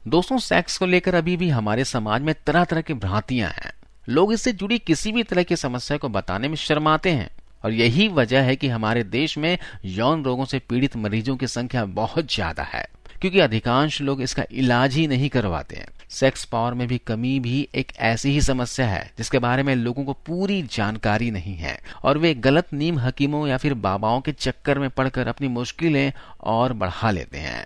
दोस्तों, सेक्स को लेकर अभी भी हमारे समाज में तरह तरह की भ्रांतियां हैं। लोग इससे जुड़ी किसी भी तरह की समस्या को बताने में शर्माते हैं और यही वजह है कि हमारे देश में यौन रोगों से पीड़ित मरीजों की संख्या बहुत ज्यादा है, क्योंकि अधिकांश लोग इसका इलाज ही नहीं करवाते हैं। सेक्स पावर में भी कमी भी एक ऐसी ही समस्या है जिसके बारे में लोगों को पूरी जानकारी नहीं है और वे गलत नीम हकीमों या फिर बाबाओं के चक्कर में पड़कर अपनी मुश्किलें और बढ़ा लेते हैं।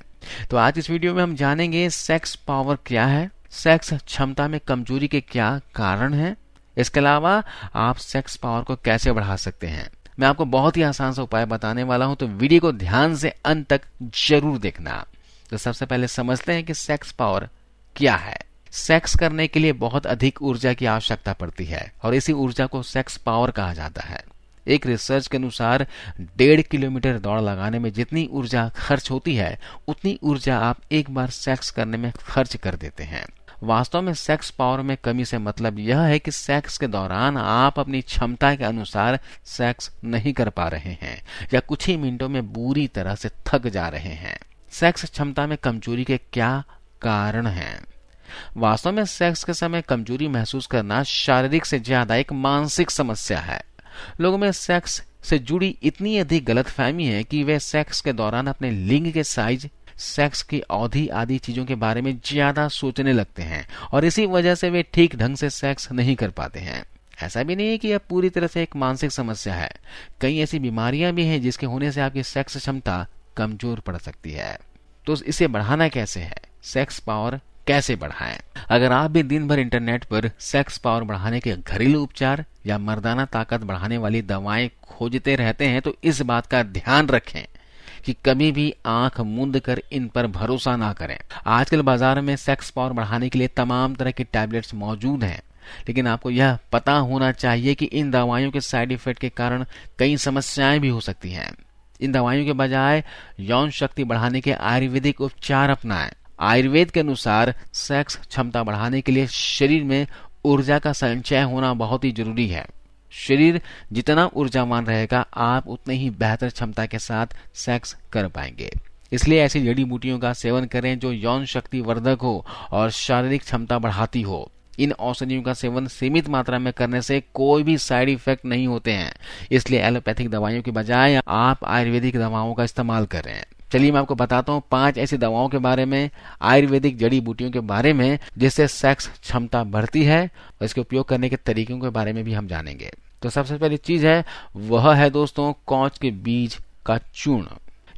तो आज इस वीडियो में हम जानेंगे सेक्स पावर क्या है, सेक्स क्षमता में कमजोरी के क्या कारण हैं, इसके अलावा आप सेक्स पावर को कैसे बढ़ा सकते हैं। मैं आपको बहुत ही आसान सा उपाय बताने वाला हूं, तो वीडियो को ध्यान से अंत तक जरूर देखना। तो सबसे पहले समझते हैं कि सेक्स पावर क्या है। सेक्स करने के लिए बहुत अधिक ऊर्जा की आवश्यकता पड़ती है और इसी ऊर्जा को सेक्स पावर कहा जाता है। एक रिसर्च के अनुसार 1.5 किलोमीटर दौड़ लगाने में जितनी ऊर्जा खर्च होती है उतनी ऊर्जा आप एक बार सेक्स करने में खर्च कर देते हैं। वास्तव में सेक्स पावर में कमी से मतलब यह है कि सेक्स के दौरान आप अपनी क्षमता के अनुसार सेक्स नहीं कर पा रहे हैं या कुछ ही मिनटों में बुरी तरह से थक जा रहे हैं। सेक्स क्षमता में कमजोरी के क्या कारण हैं? वास्तव में सेक्स के समय कमजोरी महसूस करना शारीरिक से ज्यादा एक मानसिक समस्या है। लोगों में सेक्स से जुड़ी इतनी अधिक गलतफहमी है कि वे सेक्स के दौरान अपने लिंग के साइज, सेक्स की अवधि आदि चीजों के बारे में ज्यादा सोचने लगते हैं और इसी वजह से वे ठीक ढंग से सेक्स नहीं कर पाते हैं। ऐसा भी नहीं है कि यह पूरी तरह से एक मानसिक समस्या है। कई ऐसी बीमारियां भी हैं जिसके होने से आपकी सेक्स क्षमता कमजोर पड़ सकती है। तो इसे बढ़ाना कैसे है, सेक्स पावर कैसे बढ़ाएं? अगर आप भी दिन भर इंटरनेट पर सेक्स पावर बढ़ाने के घरेलू उपचार या मर्दाना ताकत बढ़ाने वाली दवाएं खोजते रहते हैं तो इस बात का ध्यान रखें कि कभी भी आंख मूंद कर इन पर भरोसा ना करें। आजकल बाजार में सेक्स पावर बढ़ाने के लिए तमाम तरह की टैबलेट्स मौजूद हैं, लेकिन आपको यह पता होना चाहिए कि इन दवाइयों के साइड इफेक्ट के कारण कई समस्याएं भी हो सकती हैं। इन दवाइयों के बजाय यौन शक्ति बढ़ाने के आयुर्वेदिक उपचार अपनाएं। आयुर्वेद के अनुसार सेक्स क्षमता बढ़ाने के लिए शरीर में ऊर्जा का संचय होना बहुत ही जरूरी है। शरीर जितना ऊर्जावान रहेगा आप उतने ही बेहतर क्षमता के साथ सेक्स कर पाएंगे। इसलिए ऐसी जड़ी बूटियों का सेवन करें जो यौन शक्ति वर्धक हो और शारीरिक क्षमता बढ़ाती हो। इन औषधियों का सेवन सीमित मात्रा में करने से कोई भी साइड इफेक्ट नहीं होते हैं, इसलिए एलोपैथिक दवाइयों के बजाय आप आयुर्वेदिक दवाओं का इस्तेमाल करें। चलिए मैं आपको बताता हूँ 5 ऐसी दवाओं के बारे में, आयुर्वेदिक जड़ी बूटियों के बारे में जिससे सेक्स क्षमता बढ़ती है और इसके उपयोग करने के तरीकों के बारे में भी हम जानेंगे। तो सबसे पहली चीज है वह है दोस्तों कौच के बीज का चूर्ण।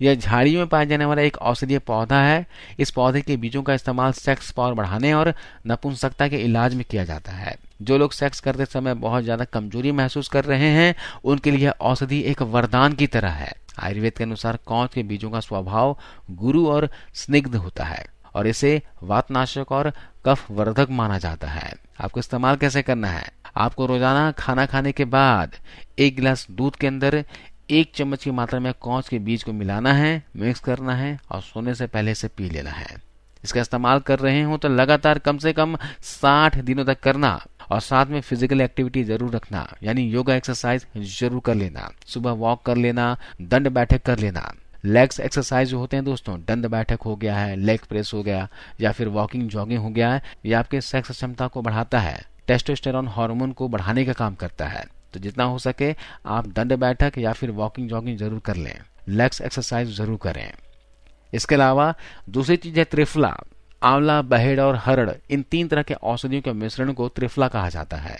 यह झाड़ियों में पाया जाने वाला एक औषधीय पौधा है। इस पौधे के बीजों का इस्तेमाल सेक्स पावर बढ़ाने और नपुंसकता के इलाज में किया जाता है। जो लोग सेक्स करते समय बहुत ज्यादा कमजोरी महसूस कर रहे हैं उनके लिए औषधि एक वरदान की तरह है। आयुर्वेद के अनुसार कौच के बीजों का स्वभाव गुरु और स्निग्ध होता है और इसे वातनाशक और कफ वर्धक माना जाता है। आपको इस्तेमाल कैसे करना है? आपको रोजाना खाना खाने के बाद 1 गिलास दूध के अंदर 1 चम्मच की मात्रा में कौच के बीज को मिलाना है, मिक्स करना है और सोने से पहले से पी लेना है। इसका इस्तेमाल कर रहे हो तो लगातार कम से कम 60 दिनों तक करना और साथ में फिजिकल एक्टिविटी जरूर रखना, यानी योगा एक्सरसाइज जरूर कर लेना। सुबह वॉक कर लेना, दंड बैठक कर लेना। लेग्स एक्सरसाइज जो होते हैं दोस्तों, दंड बैठक हो गया है, लेग प्रेस हो गया या फिर वॉकिंग जॉगिंग हो गया है, ये आपके सेक्स क्षमता को बढ़ाता है, टेस्टोस्टेरोन हार्मोन को बढ़ाने का काम करता है। तो जितना हो सके आप दंड बैठक या फिर वॉकिंग जॉगिंग जरूर कर लें, लेग्स एक्सरसाइज जरूर करें। इसके अलावा दूसरी चीज है त्रिफला। आंवला, बहेड़ और हरड़, इन 3 तरह के औषधियों के मिश्रण को त्रिफला कहा जाता है।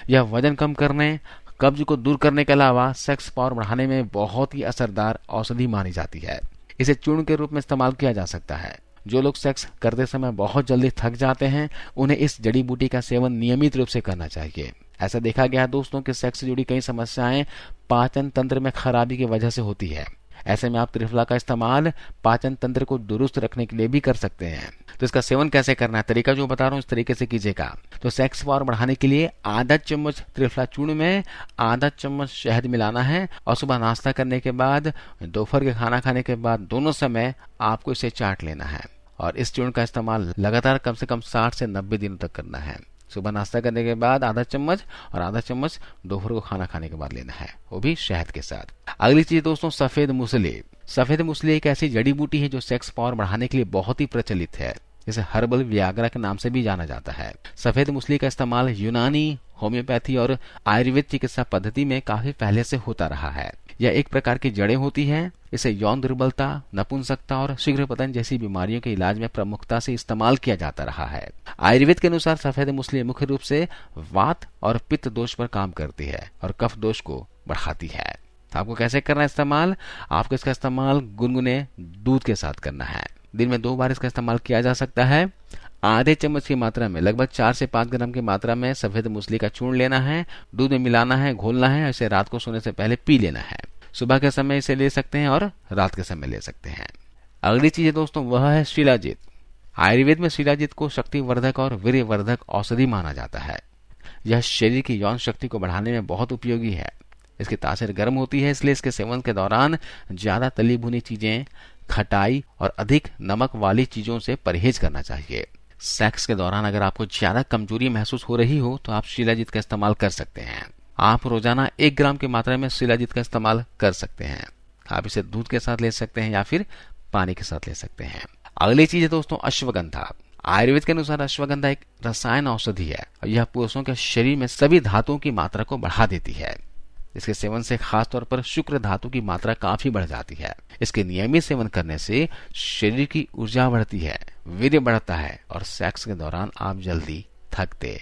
यह वजन कम करने, कब्ज को दूर करने के अलावा सेक्स पावर बढ़ाने में बहुत ही असरदार औषधि मानी जाती है। इसे चूर्ण के रूप में इस्तेमाल किया जा सकता है। जो लोग सेक्स करते समय बहुत जल्दी थक जाते हैं उन्हें इस जड़ी बूटी का सेवन नियमित रूप से करना चाहिए। ऐसा देखा गया है दोस्तों कि सेक्स से जुड़ी कई समस्याएं पाचन तंत्र में खराबी की वजह से होती है। ऐसे में आप त्रिफला का इस्तेमाल पाचन तंत्र को दुरुस्त रखने के लिए भी कर सकते हैं। तो इसका सेवन कैसे करना है, तरीका जो बता रहा हूँ इस तरीके से कीजिएगा। तो सेक्स पावर बढ़ाने के लिए आधा चम्मच त्रिफला चूर्ण में आधा चम्मच शहद मिलाना है और सुबह नाश्ता करने के बाद, दोपहर के खाना खाने के बाद, दोनों समय आपको इसे चाट लेना है और इस चूर्ण का इस्तेमाल लगातार कम से कम 60 से 90 दिनों तक करना है। सुबह नाश्ता करने के बाद आधा चम्मच और आधा चम्मच दोपहर को खाना खाने के बाद लेना है, वो भी शहद के साथ। अगली चीज दोस्तों सफेद मूसली। सफेद मूसली एक ऐसी जड़ी बूटी है जो सेक्स पावर बढ़ाने के लिए बहुत ही प्रचलित है। जिसे हर्बल वियाग्रा के नाम से भी जाना जाता है। सफेद मूसली का इस्तेमाल यूनानी, होम्योपैथी और आयुर्वेद चिकित्सा पद्धति में काफी पहले से होता रहा है। यह एक प्रकार की जड़ें होती हैं। इसे यौन दुर्बलता, नपुंसकता और शीघ्र पतन जैसी बीमारियों के इलाज में प्रमुखता से इस्तेमाल किया जाता रहा है। आयुर्वेद के अनुसार सफेद मूसली मुख्य रूप से वात और पित्त दोष पर काम करती है और कफ दोष को बढ़ाती है। आपको कैसे करना है इस्तेमाल? आपको इसका इस्तेमाल गुनगुने दूध के साथ करना है। दिन में 2 बार इसका इस्तेमाल किया जा सकता है। आधे चम्मच की मात्रा में लगभग 4 से 5 ग्राम की मात्रा में सफेद मूसली का चूर्ण लेना है, दूध में मिलाना है, घोलना है। इसे रात को सोने से पहले पी लेना है। सुबह के समय इसे ले सकते हैं और रात के समय ले सकते हैं। अगली चीज है दोस्तों, वह है शिलाजीत। आयुर्वेद में शिलाजीत को शक्तिवर्धक और वीर्यवर्धक औषधि माना जाता है। यह शरीर की यौन शक्ति को बढ़ाने में बहुत उपयोगी है। इसकी तासीर गर्म होती है, इसलिए इसके सेवन के दौरान ज्यादा तली भुनी चीजें, खटाई और अधिक नमक वाली चीजों से परहेज करना चाहिए। सेक्स के दौरान अगर आपको ज्यादा कमजोरी महसूस हो रही हो तो आप शिलाजीत का इस्तेमाल कर सकते हैं। आप रोजाना 1 ग्राम की मात्रा में शिलाजीत का इस्तेमाल कर सकते हैं। आप इसे दूध के साथ ले सकते हैं या फिर पानी के साथ ले सकते हैं। अगली चीज है दोस्तों अश्वगंधा। आयुर्वेद के अनुसार अश्वगंधा एक रसायन औषधि है और यह पुरुषों के शरीर में सभी धातुओं की मात्रा को बढ़ा देती है। इसके सेवन से खासतौर पर शुक्र धातु की मात्रा काफी बढ़ जाती है। इसके नियमित सेवन करने से शरीर की ऊर्जा बढ़ती है, वीर्य बढ़ता है और सेक्स के दौरान आप जल्दी थकते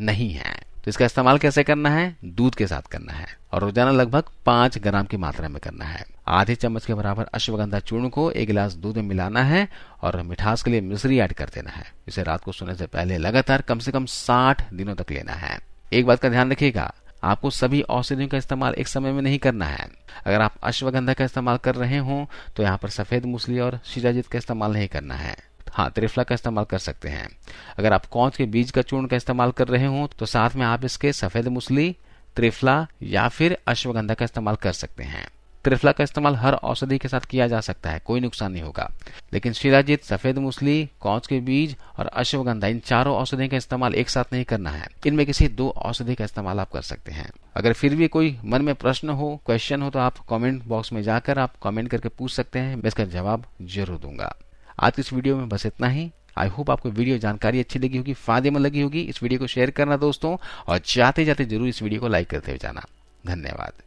नहीं हैं। तो इसका इस्तेमाल कैसे करना है? दूध के साथ करना है और रोजाना लगभग 5 ग्राम की मात्रा में करना है। आधे चम्मच के बराबर अश्वगंधा चूर्ण को 1 गिलास दूध में मिलाना है और मिठास के लिए मिश्री ऐड कर देना है। इसे रात को सोने से पहले लगातार कम से कम 60 दिनों तक लेना है। एक बात का ध्यान रखिएगा, आपको सभी औषधियों का इस्तेमाल एक समय में नहीं करना है। अगर आप अश्वगंधा का इस्तेमाल कर रहे हो तो यहाँ पर सफेद मूसली और शिलाजीत का इस्तेमाल नहीं करना है। हाँ, त्रिफला का इस्तेमाल कर सकते हैं। अगर आप कौच के बीज का चूर्ण का इस्तेमाल कर रहे हो तो साथ में आप इसके सफेद मूसली, त्रिफला या फिर अश्वगंधा का इस्तेमाल कर सकते हैं। त्रिफला का इस्तेमाल हर औषधि के साथ किया जा सकता है, कोई नुकसान नहीं होगा। लेकिन शिलाजीत, सफेद मूसली, कौच के बीज और अश्वगंधा, इन चारों औषधियों का इस्तेमाल एक साथ नहीं करना है। इनमें किसी 2 औषधि का इस्तेमाल आप कर सकते हैं। अगर फिर भी कोई मन में प्रश्न हो, क्वेश्चन हो तो आप कमेंट बॉक्स में जाकर आप कमेंट करके पूछ सकते हैं। मैं इसका जवाब जरूर दूंगा। आज की इस वीडियो में बस इतना ही। आई होप आपको वीडियो जानकारी अच्छी लगी होगी, फायदेमंद लगी होगी। इस वीडियो को शेयर करना दोस्तों और जाते जाते जरूर इस वीडियो को लाइक करते हुए जाना। धन्यवाद।